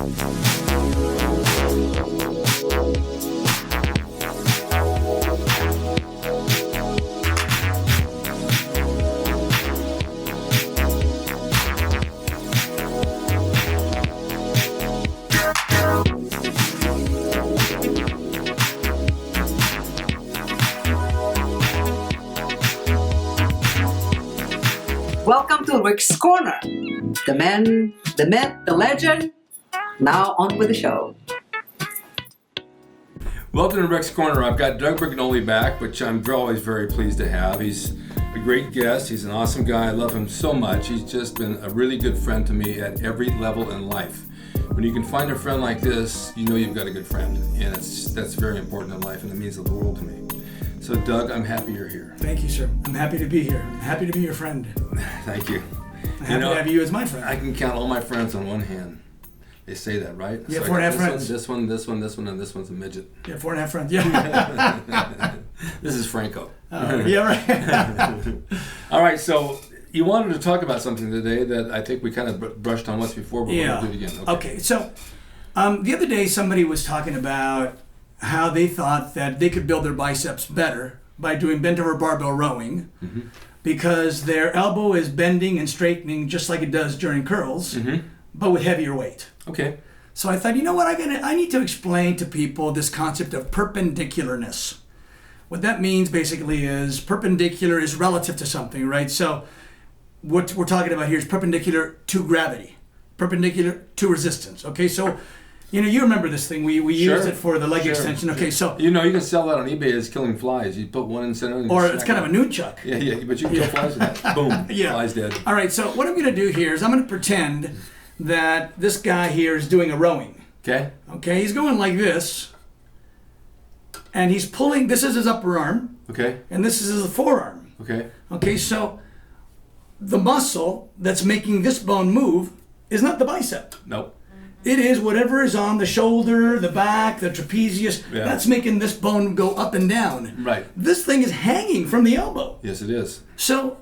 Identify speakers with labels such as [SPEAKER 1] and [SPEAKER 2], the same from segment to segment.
[SPEAKER 1] Welcome to Rick's Corner. The man, the myth, the legend. Now on with the show.
[SPEAKER 2] Welcome to Rick's Corner. I've got Doug Brignole back, which I'm always very pleased to have. He's a great guest. He's an awesome guy. I love him so much. He's just been a really good friend to me at every level in life. When you can find a friend like this, you know you've got a good friend. And that's very important in life, and it means the world to me. So Doug, I'm happy you're here.
[SPEAKER 3] Thank you, sir. I'm happy to be here. I'm happy to be your friend.
[SPEAKER 2] Thank you.
[SPEAKER 3] I'm happy to have you as my friend.
[SPEAKER 2] I can count all my friends on one hand. They say that, right?
[SPEAKER 3] Yeah,
[SPEAKER 2] so
[SPEAKER 3] 4.5 friends.
[SPEAKER 2] This one, and this one's a midget.
[SPEAKER 3] Yeah, 4.5 friends. Yeah.
[SPEAKER 2] This is Franco.
[SPEAKER 3] Yeah, right.
[SPEAKER 2] All right, so you wanted to talk about something today that I think we kind of brushed on once before, but we're going to do it again.
[SPEAKER 3] Okay, so the other day somebody was talking about how they thought that they could build their biceps better by doing bent over barbell rowing because their elbow is bending and straightening just like it does during curls, but with heavier weight.
[SPEAKER 2] Okay.
[SPEAKER 3] So I thought, you know what, I need to explain to people this concept of perpendicularness. What that means basically is perpendicular is relative to something, right? So what we're talking about here is perpendicular to gravity, perpendicular to resistance. Okay, so you remember this thing. We used it for the leg extension. Okay, so
[SPEAKER 2] you can sell that on eBay as killing flies. You put one in center and
[SPEAKER 3] or it's kind of a nunchuck.
[SPEAKER 2] Yeah, but you can kill flies with that. Boom, fly's dead.
[SPEAKER 3] All right, so what I'm going to do here is I'm going to pretend that this guy here is doing a rowing.
[SPEAKER 2] Okay.
[SPEAKER 3] Okay, he's going like this, and he's pulling. This is his upper arm.
[SPEAKER 2] Okay.
[SPEAKER 3] And this is his forearm.
[SPEAKER 2] Okay.
[SPEAKER 3] Okay, so the muscle that's making this bone move is not the bicep.
[SPEAKER 2] Nope.
[SPEAKER 3] It is whatever is on the shoulder, the back, the trapezius.
[SPEAKER 2] Yeah.
[SPEAKER 3] That's making this bone go up and down.
[SPEAKER 2] Right.
[SPEAKER 3] This thing is hanging from the elbow.
[SPEAKER 2] Yes, it is.
[SPEAKER 3] So,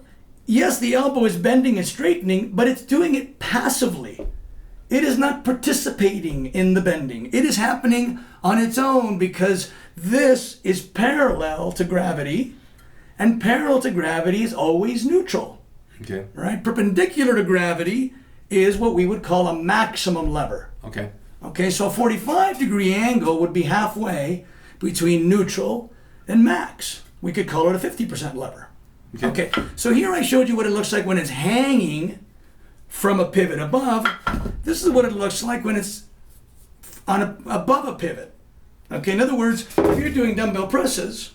[SPEAKER 3] yes, the elbow is bending and straightening, but it's doing it passively. It is not participating in the bending. It is happening on its own because this is parallel to gravity, and parallel to gravity is always neutral.
[SPEAKER 2] Okay.
[SPEAKER 3] Right? Perpendicular to gravity is what we would call a maximum lever.
[SPEAKER 2] Okay.
[SPEAKER 3] Okay, so a 45-degree angle would be halfway between neutral and max. We could call it a 50% lever. Okay, so here I showed you what it looks like when it's hanging from a pivot above. This is what it looks like when it's above a pivot. Okay, in other words, if you're doing dumbbell presses,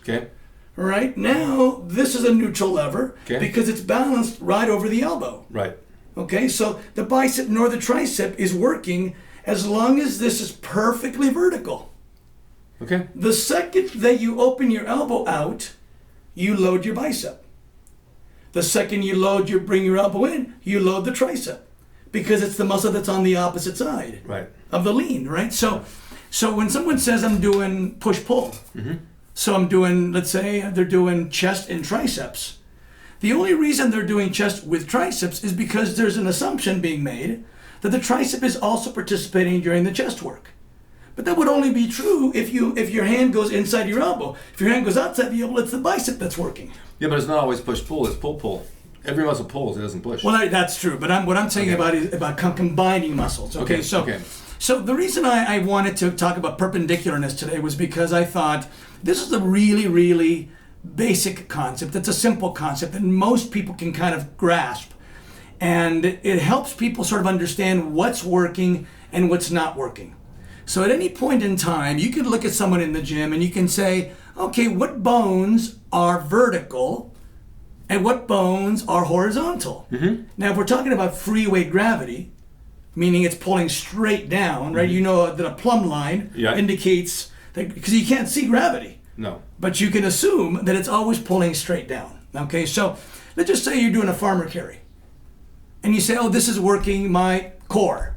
[SPEAKER 3] right now this is a neutral lever because it's balanced right over the elbow.
[SPEAKER 2] Right.
[SPEAKER 3] Okay, so the bicep nor the tricep is working as long as this is perfectly vertical.
[SPEAKER 2] Okay.
[SPEAKER 3] The second that you open your elbow out, you load your bicep. The second you bring your elbow in, you load the tricep because it's the muscle that's on the opposite side of the lean, right? So when someone says I'm doing push-pull, so I'm doing, let's say they're doing chest and triceps, the only reason they're doing chest with triceps is because there's an assumption being made that the tricep is also participating during the chest work. But that would only be true if your hand goes inside your elbow. If your hand goes outside the elbow, it's the bicep that's working.
[SPEAKER 2] Yeah, but it's not always push-pull, it's pull-pull. Every muscle pulls, it doesn't push.
[SPEAKER 3] Well, that's true, but what I'm saying about is about combining muscles. So the reason I wanted to talk about perpendicularness today was because I thought this is a really, really basic concept. It's a simple concept that most people can kind of grasp. And it helps people sort of understand what's working and what's not working. So at any point in time, you can look at someone in the gym and you can say, okay, what bones are vertical and what bones are horizontal? Now, if we're talking about free weight gravity, meaning it's pulling straight down, right? You know that a plumb line indicates that, because you can't see gravity.
[SPEAKER 2] No.
[SPEAKER 3] But you can assume that it's always pulling straight down. Okay, so let's just say you're doing a farmer carry. And you say, oh, this is working my core.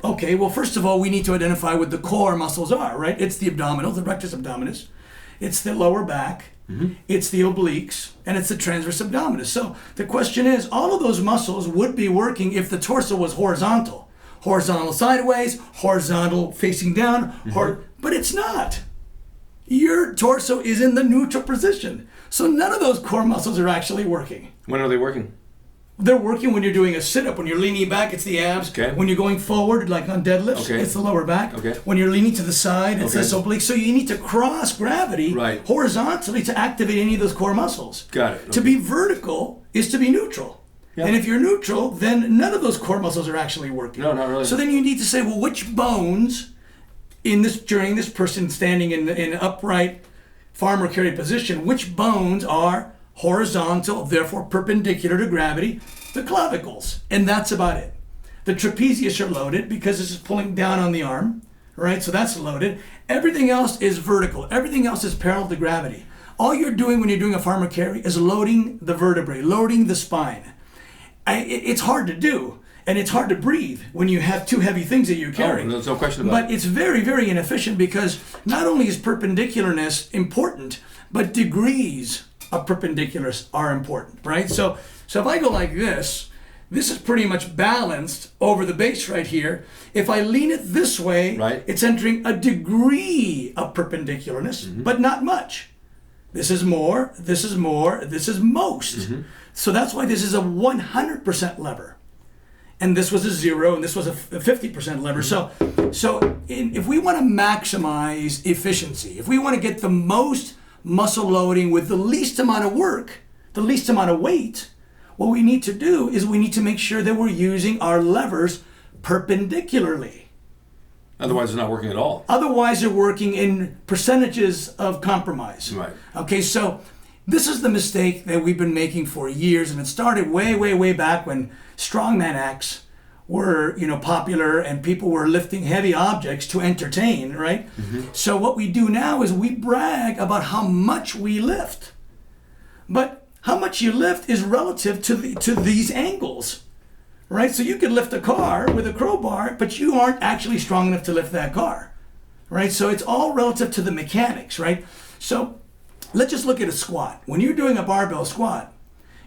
[SPEAKER 3] Okay, well, first of all, we need to identify what the core muscles are, right? It's the abdominals, the rectus abdominis. It's the lower back. It's the obliques. And it's the transverse abdominis. So the question is, all of those muscles would be working if the torso was horizontal. horizontal sideways, horizontal facing down, but it's not. Your torso is in the neutral position. So none of those core muscles are actually working.
[SPEAKER 2] When are they working?
[SPEAKER 3] They're working when you're doing a sit-up. When you're leaning back, it's the abs.
[SPEAKER 2] Okay.
[SPEAKER 3] When you're going forward, like on deadlifts, it's the lower back.
[SPEAKER 2] Okay.
[SPEAKER 3] When you're leaning to the side, it's this oblique. So you need to cross gravity horizontally to activate any of those core muscles.
[SPEAKER 2] Got it. Okay.
[SPEAKER 3] To be vertical is to be neutral. Yeah. And if you're neutral, then none of those core muscles are actually working.
[SPEAKER 2] No, not really.
[SPEAKER 3] So then you need to say, well, which bones during this person standing in an upright farmer carry position, which bones are horizontal, therefore perpendicular to gravity? The clavicles, and that's about it. The trapezius are loaded because this is pulling down on the arm, right? So that's loaded. Everything else is vertical. Everything else is parallel to gravity. All you're doing when you're doing a farmer carry is loading the vertebrae, loading the spine. It's hard to do, and it's hard to breathe when you have two heavy things that you're carrying.
[SPEAKER 2] There's no question about it.
[SPEAKER 3] But it's very, very inefficient because not only is perpendicularness important, but degrees of perpendicularness are important, right? So if I go like this is pretty much balanced over the base right here. If I lean it this way, it's entering a degree of perpendicularness, but not much. This is more, this is more, this is most. So that's why this is a 100% lever. And this was a 0, and this was a 50% lever. If we want to maximize efficiency, if we want to get the most muscle loading with the least amount of work, the least amount of weight, what we need to do is we need to make sure that we're using our levers perpendicularly.
[SPEAKER 2] Otherwise, it's not working at all.
[SPEAKER 3] Otherwise, they're working in percentages of compromise.
[SPEAKER 2] Right.
[SPEAKER 3] Okay, so this is the mistake that we've been making for years, and it started way, way, way back when strongman acts were, popular and people were lifting heavy objects to entertain, right? So what we do now is we brag about how much we lift. But how much you lift is relative to these angles, right? So you could lift a car with a crowbar, but you aren't actually strong enough to lift that car, right? So it's all relative to the mechanics, right? So let's just look at a squat. When you're doing a barbell squat,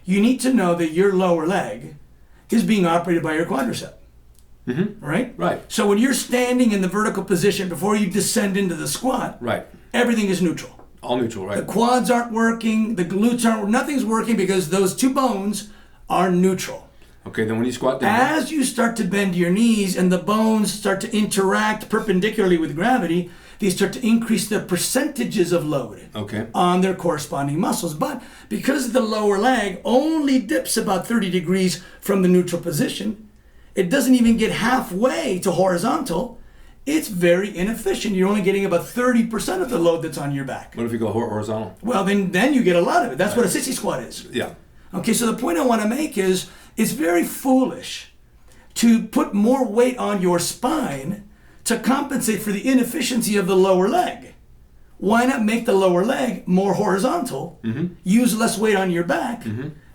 [SPEAKER 3] you need to know that your lower leg is being operated by your quadricep, right?
[SPEAKER 2] Right.
[SPEAKER 3] So when you're standing in the vertical position before you descend into the squat, everything is neutral.
[SPEAKER 2] All neutral, right?
[SPEAKER 3] The quads aren't working, the glutes aren't, nothing's working because those two bones are neutral.
[SPEAKER 2] Okay, then when you squat down.
[SPEAKER 3] As you start to bend your knees and the bones start to interact perpendicularly with gravity, they start to increase the percentages of load on their corresponding muscles. But because the lower leg only dips about 30 degrees from the neutral position, it doesn't even get halfway to horizontal. It's very inefficient. You're only getting about 30% of the load that's on your back.
[SPEAKER 2] What if you go horizontal?
[SPEAKER 3] Well, then you get a lot of it. That's what a sissy squat is.
[SPEAKER 2] Yeah.
[SPEAKER 3] Okay, so the point I want to make is it's very foolish to put more weight on your spine to compensate for the inefficiency of the lower leg. Why not make the lower leg more horizontal, use less weight on your back,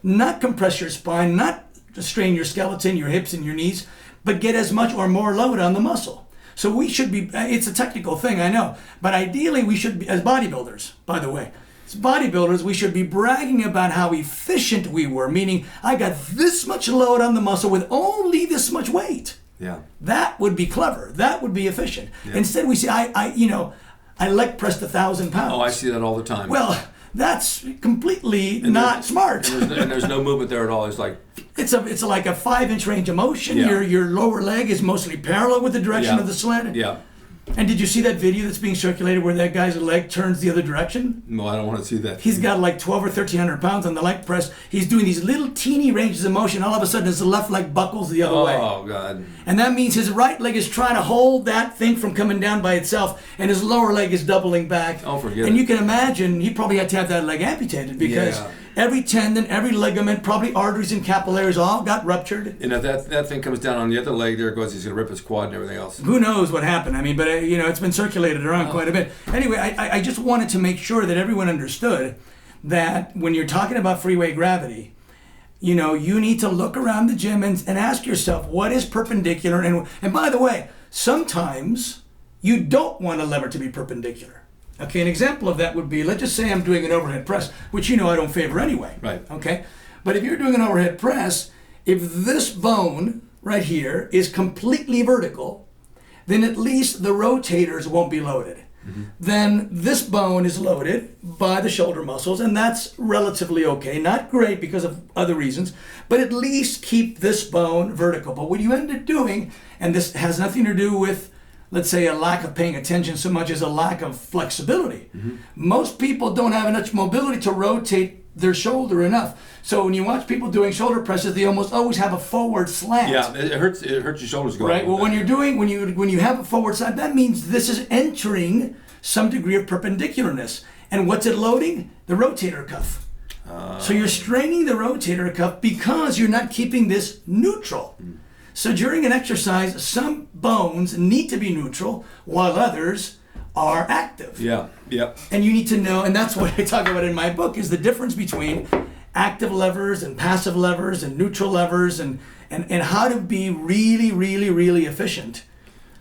[SPEAKER 3] not compress your spine, not strain your skeleton, your hips, and your knees, but get as much or more load on the muscle. So we should be, it's a technical thing, I know, but ideally we should be, as bodybuilders, by the way, as bodybuilders, we should be bragging about how efficient we were, meaning I got this much load on the muscle with only this much weight.
[SPEAKER 2] Yeah.
[SPEAKER 3] That would be clever. That would be efficient. Yeah. Instead we say, I leg pressed 1,000 pounds.
[SPEAKER 2] Oh, I see that all the time.
[SPEAKER 3] Well, that's completely not smart.
[SPEAKER 2] And there's no movement there at all. It's like
[SPEAKER 3] it's like a 5-inch range of motion.
[SPEAKER 2] Yeah.
[SPEAKER 3] Your lower leg is mostly parallel with the direction of the sled.
[SPEAKER 2] Yeah.
[SPEAKER 3] And did you see that video that's being circulated where that guy's leg turns the other direction?
[SPEAKER 2] No, I don't want to see that.
[SPEAKER 3] He's got like 12 or 1,300 pounds on the leg press. He's doing these little teeny ranges of motion. All of a sudden his left leg buckles the other way.
[SPEAKER 2] Oh, God.
[SPEAKER 3] And that means his right leg is trying to hold that thing from coming down by itself, and his lower leg is doubling back.
[SPEAKER 2] Oh, forget it.
[SPEAKER 3] And you can imagine he probably had to have that leg amputated because every tendon, every ligament, probably arteries and capillaries all got ruptured.
[SPEAKER 2] And if that thing comes down on the other leg, there it goes. He's going to rip his quad and everything else.
[SPEAKER 3] Who knows what happened? I mean, but it's been circulated around quite a bit. Anyway, I just wanted to make sure that everyone understood that when you're talking about free weight gravity, you need to look around the gym and ask yourself, what is perpendicular? And by the way, sometimes you don't want a lever to be perpendicular. Okay, an example of that would be, let's just say I'm doing an overhead press, which I don't favor anyway.
[SPEAKER 2] Right.
[SPEAKER 3] Okay, but if you're doing an overhead press, if this bone right here is completely vertical, then at least the rotators won't be loaded. Then this bone is loaded by the shoulder muscles, and that's relatively okay. Not great because of other reasons, but at least keep this bone vertical. But what you end up doing, and this has nothing to do with, let's say, a lack of paying attention so much as a lack of flexibility. Most people don't have enough mobility to rotate their shoulder enough. So when you watch people doing shoulder presses, they almost always have a forward slant.
[SPEAKER 2] Yeah, it hurts your shoulders going.
[SPEAKER 3] Right. Well, when you have a forward slant, that means this is entering some degree of perpendicularness. And what's it loading? The rotator cuff. So you're straining the rotator cuff because you're not keeping this neutral. So during an exercise, some bones need to be neutral while others are active.
[SPEAKER 2] Yeah.
[SPEAKER 3] And you need to know, and that's what I talk about in my book, is the difference between active levers and passive levers and neutral levers and how to be really, really, really efficient.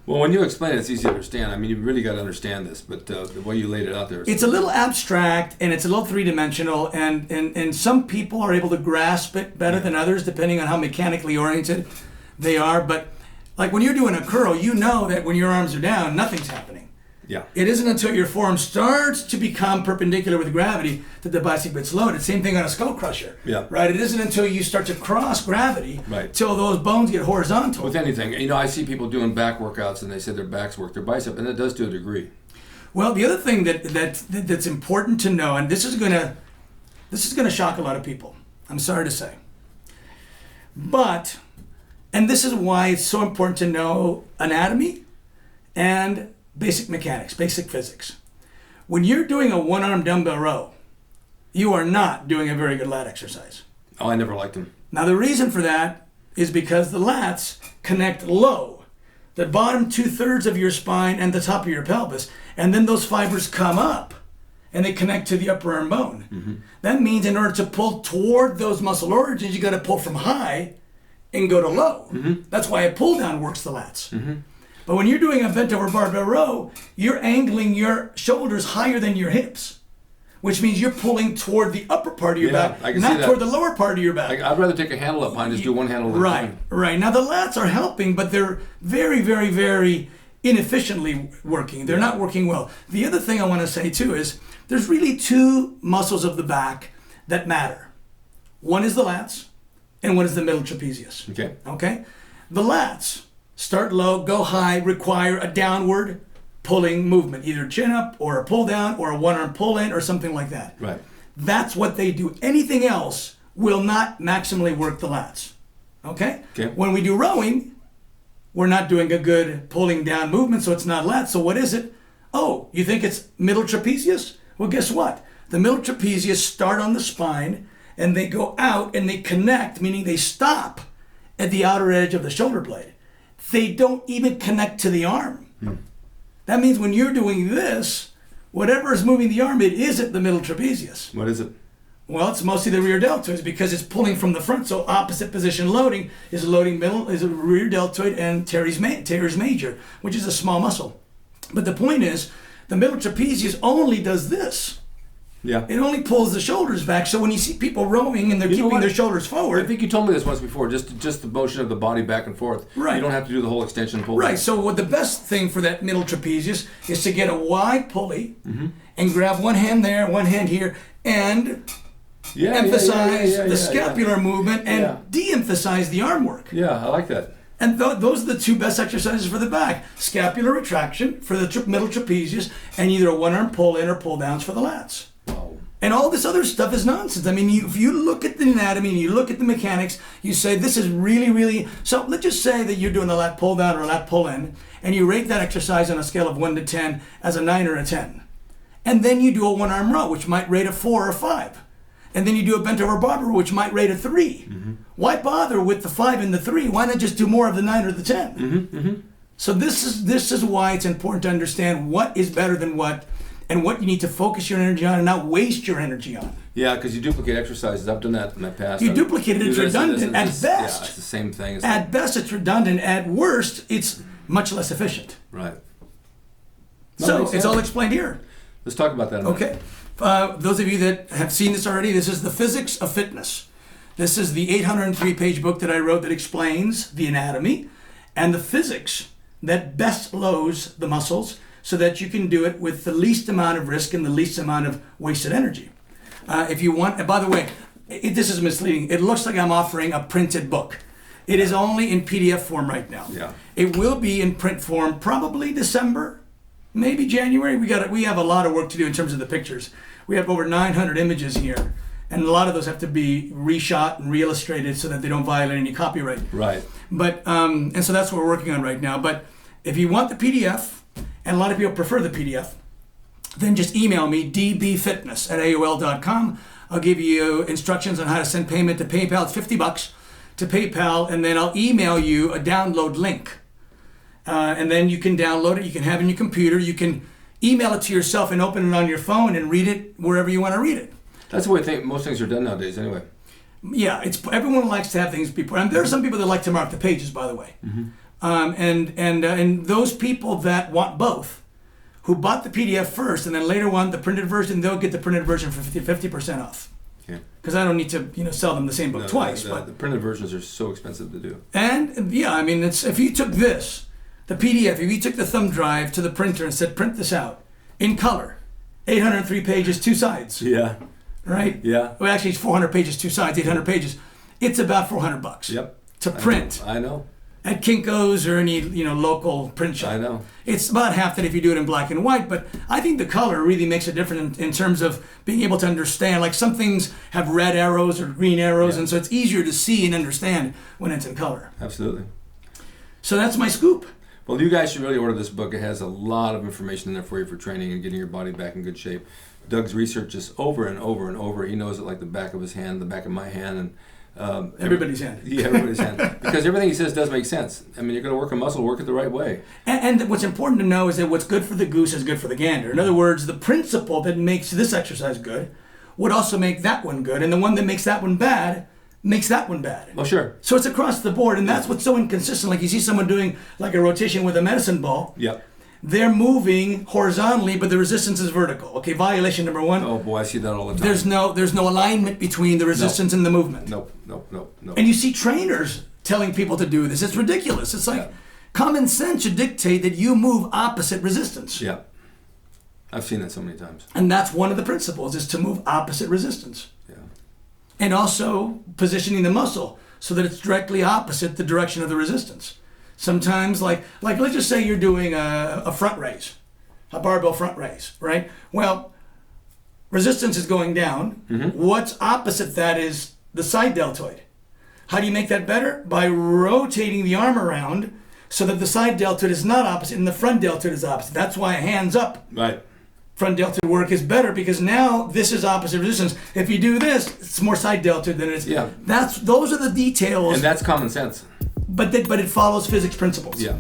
[SPEAKER 2] Well, when you explain it, it's easy to understand. I mean, you really got to understand this, but the way you laid it out there.
[SPEAKER 3] It's a little abstract and it's a little three-dimensional, and some people are able to grasp it better than others, depending on how mechanically oriented they are. But like when you're doing a curl, you know that when your arms are down, nothing's happening.
[SPEAKER 2] Yeah.
[SPEAKER 3] It isn't until your forearm starts to become perpendicular with gravity that the bicep gets loaded. Same thing on a skull crusher.
[SPEAKER 2] Yeah.
[SPEAKER 3] Right? It isn't until you start to cross gravity
[SPEAKER 2] Right.
[SPEAKER 3] till those bones get horizontal.
[SPEAKER 2] With anything, I see people doing back workouts and they say their backs work their bicep, and it does to a degree.
[SPEAKER 3] Well, the other thing that's important to know, and this is gonna shock a lot of people, I'm sorry to say, but, and this is why it's so important to know anatomy and basic mechanics, basic physics. When you're doing a one-arm dumbbell row, you are not doing a very good lat exercise.
[SPEAKER 2] Oh, I never liked them.
[SPEAKER 3] Now the reason for that is because the lats connect low, the bottom 2/3 of your spine and the top of your pelvis, and then those fibers come up and they connect to the upper arm bone. That means in order to pull toward those muscle origins, you got to pull from high and go to low. That's why a pull down works the lats. But when you're doing a bent over barbell row, you're angling your shoulders higher than your hips, which means you're pulling toward the upper part of your back,
[SPEAKER 2] I can
[SPEAKER 3] not
[SPEAKER 2] see that.
[SPEAKER 3] toward the lower part of your back.
[SPEAKER 2] I'd rather take a handle up high and just do one handle at a time.
[SPEAKER 3] Right. Now the lats are helping, but they're very, very, very inefficiently working. They're not working well. The other thing I want to say too is there's really two muscles of the back that matter. One is the lats, and one is the middle trapezius. Okay? The lats start low, go high, require a downward pulling movement, either chin up or a pull down or a one arm pull in or something like that.
[SPEAKER 2] Right.
[SPEAKER 3] That's what they do. Anything else will not maximally work the lats. Okay? When we do rowing, we're not doing a good pulling down movement, so it's not lats. So what is it? Oh, you think it's middle trapezius? Well, guess what? The middle trapezius start on the spine and they go out and they connect, meaning they stop at the outer edge of the shoulder blade. They don't even connect to the arm. That means when you're doing this, whatever is moving the arm, it isn't the middle trapezius.
[SPEAKER 2] What is it?
[SPEAKER 3] Well, it's mostly the rear deltoids because it's pulling from the front. So opposite position loading is a rear deltoid and teres major, which is a small muscle. But the point is, the middle trapezius only does this.
[SPEAKER 2] Yeah.
[SPEAKER 3] It only pulls the shoulders back. So when you see people rowing and they're keeping their shoulders forward.
[SPEAKER 2] I think you told me this once before, just the motion of the body back and forth.
[SPEAKER 3] Right.
[SPEAKER 2] You don't have to do the whole extension pull.
[SPEAKER 3] Right. So what the best thing for that middle trapezius is to get a wide pulley and grab one hand there, one hand here, and emphasize the scapular movement and de-emphasize the arm work.
[SPEAKER 2] Yeah, I like that.
[SPEAKER 3] And those are the two best exercises for the back. Scapular retraction for the middle trapezius and either a one-arm pull-in or pull-downs for the lats.
[SPEAKER 2] Wow.
[SPEAKER 3] And all this other stuff is nonsense. I mean, if you look at the anatomy and you look at the mechanics, you say this is really, really... So let's just say that you're doing a lat pull-down or a lat pull-in, and you rate that exercise on a scale of 1 to 10 as a 9 or a 10. And then you do a one-arm row, which might rate a 4 or a 5. And then you do a bent over barbell, which might rate a 3. Why bother with the 5 and the 3? Why not just do more of the 9 or the 10? So this is why it's important to understand what is better than what, and what you need to focus your energy on and not waste your energy on.
[SPEAKER 2] Yeah, because you duplicate exercises. I've done that in my past.
[SPEAKER 3] You duplicate it, it's redundant at best.
[SPEAKER 2] Yeah, it's the same thing.
[SPEAKER 3] At best, it's redundant. At worst, it's much less efficient.
[SPEAKER 2] Right.
[SPEAKER 3] So it's all explained here.
[SPEAKER 2] Let's talk about that.
[SPEAKER 3] Okay. Those of you that have seen this already, this is the physics of fitness. This is the 803-page book that I wrote that explains the anatomy and the physics that best loads the muscles so that you can do it with the least amount of risk and the least amount of wasted energy. If you want, and by the way, this is misleading. It looks like I'm offering a printed book. It is only in PDF form right now.
[SPEAKER 2] Yeah.
[SPEAKER 3] It will be in print form probably December, maybe January. We have a lot of work to do in terms of the pictures. We have over 900 images here, and a lot of those have to be reshot and re-illustrated so that they don't violate any copyright.
[SPEAKER 2] Right.
[SPEAKER 3] But and so that's what we're working on right now. But if you want the PDF, and a lot of people prefer the PDF, then just email me, dbfitness@aol.com. I'll give you instructions on how to send payment to PayPal. It's $50 to PayPal, and then I'll email you a download link. And then you can download it, you can have it in your computer, you can email it to yourself and open it on your phone and read it wherever you want to read it.
[SPEAKER 2] That's the way most things are done nowadays anyway.
[SPEAKER 3] Yeah, everyone likes to have things before. And there are some people that like to mark the pages, by the way.
[SPEAKER 2] Mm-hmm.
[SPEAKER 3] And those people that want both, who bought the PDF first and then later want the printed version, they'll get the printed version for 50% off.
[SPEAKER 2] Okay.
[SPEAKER 3] Because I don't need to, sell them the same book twice.
[SPEAKER 2] The printed versions are so expensive to do.
[SPEAKER 3] And yeah, I mean, if you took this, the PDF, if you took the thumb drive to the printer and said, print this out in color, 803 pages, 2 sides.
[SPEAKER 2] Yeah.
[SPEAKER 3] Right?
[SPEAKER 2] Yeah.
[SPEAKER 3] Well, actually, it's 400 pages, 2 sides, 800 pages. It's about $400.
[SPEAKER 2] Yep.
[SPEAKER 3] To print.
[SPEAKER 2] I know.
[SPEAKER 3] At Kinko's or any local print shop.
[SPEAKER 2] I know.
[SPEAKER 3] It's about half that if you do it in black and white, but I think the color really makes a difference in terms of being able to understand. Like some things have red arrows or green arrows, and so it's easier to see and understand when it's in color.
[SPEAKER 2] Absolutely.
[SPEAKER 3] So that's my scoop.
[SPEAKER 2] Well, you guys should really order this book. It has a lot of information in there for you for training and getting your body back in good shape. Doug's research is over and over and over. He knows it like the back of his hand, the back of my hand, and
[SPEAKER 3] everybody's hand.
[SPEAKER 2] Yeah, everybody's hand. Because everything he says does make sense. I mean, you're going to work a muscle, work it the right way.
[SPEAKER 3] And what's important to know is that what's good for the goose is good for the gander. In other words, the principle that makes this exercise good would also make that one good, and the one that makes that one bad makes that one bad.
[SPEAKER 2] Oh, sure.
[SPEAKER 3] So it's across the board, and that's what's so inconsistent. Like you see someone doing like a rotation with a medicine ball.
[SPEAKER 2] Yep.
[SPEAKER 3] They're moving horizontally, but the resistance is vertical. Okay, violation number 1.
[SPEAKER 2] Oh boy, I see that all the time.
[SPEAKER 3] There's no alignment between the resistance and the movement.
[SPEAKER 2] Nope.
[SPEAKER 3] And you see trainers telling people to do this. It's ridiculous. It's like common sense should dictate that you move opposite resistance.
[SPEAKER 2] Yeah. I've seen that so many times.
[SPEAKER 3] And that's one of the principles, is to move opposite resistance.
[SPEAKER 2] Yeah.
[SPEAKER 3] And also positioning the muscle so that it's directly opposite the direction of the resistance. Sometimes, like let's just say you're doing a front raise, a barbell front raise, right? Well, resistance is going down.
[SPEAKER 2] Mm-hmm.
[SPEAKER 3] What's opposite that is the side deltoid. How do you make that better? By rotating the arm around so that the side deltoid is not opposite and the front deltoid is opposite. That's why hands up.
[SPEAKER 2] Right.
[SPEAKER 3] Front deltoid work is better because now this is opposite resistance. If you do this, it's more side deltoid than it is.
[SPEAKER 2] Yeah.
[SPEAKER 3] Those are the details.
[SPEAKER 2] And that's common sense.
[SPEAKER 3] But it follows physics principles.
[SPEAKER 2] Yeah.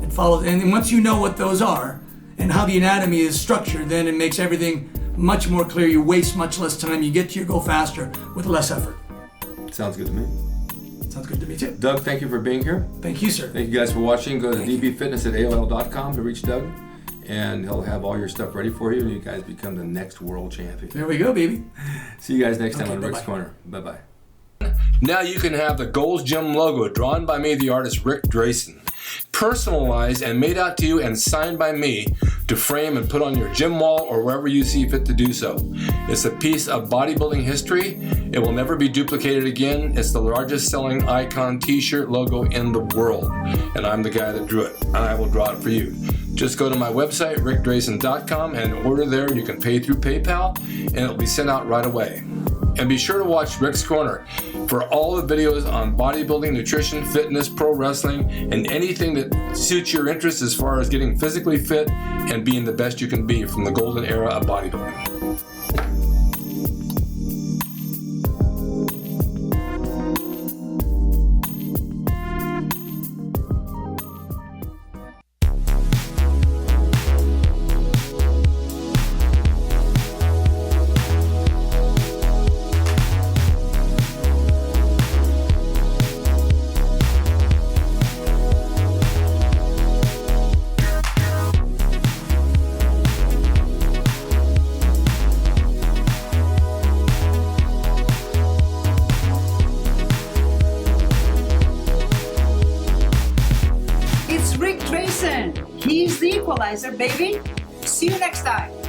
[SPEAKER 3] It follows, and once you know what those are and how the anatomy is structured, then it makes everything much more clear. You waste much less time. You get to your goal faster with less effort.
[SPEAKER 2] Sounds good to me.
[SPEAKER 3] Sounds good to me too.
[SPEAKER 2] Doug, thank you for being here.
[SPEAKER 3] Thank you, sir.
[SPEAKER 2] Thank you guys for watching. Go to dbfitness@aol.com to reach Doug, and he'll have all your stuff ready for you, and you guys become the next world champion.
[SPEAKER 3] There we go, baby.
[SPEAKER 2] See you guys next time on
[SPEAKER 3] bye-bye.
[SPEAKER 2] Rick's Corner. Bye-bye. Now you can have the Gold's Gym logo drawn by me, the artist Rick Drayson, personalized and made out to you and signed by me to frame and put on your gym wall or wherever you see fit to do so. It's a piece of bodybuilding history. It will never be duplicated again. It's the largest selling icon t-shirt logo in the world, and I'm the guy that drew it, and I will draw it for you. Just go to my website, rickdrayson.com, and order there. You can pay through PayPal, and it'll be sent out right away. And be sure to watch Rick's Corner for all the videos on bodybuilding, nutrition, fitness, pro wrestling, and anything that suits your interest as far as getting physically fit and being the best you can be from the golden era of bodybuilding.
[SPEAKER 1] He's the equalizer, baby. See you next time.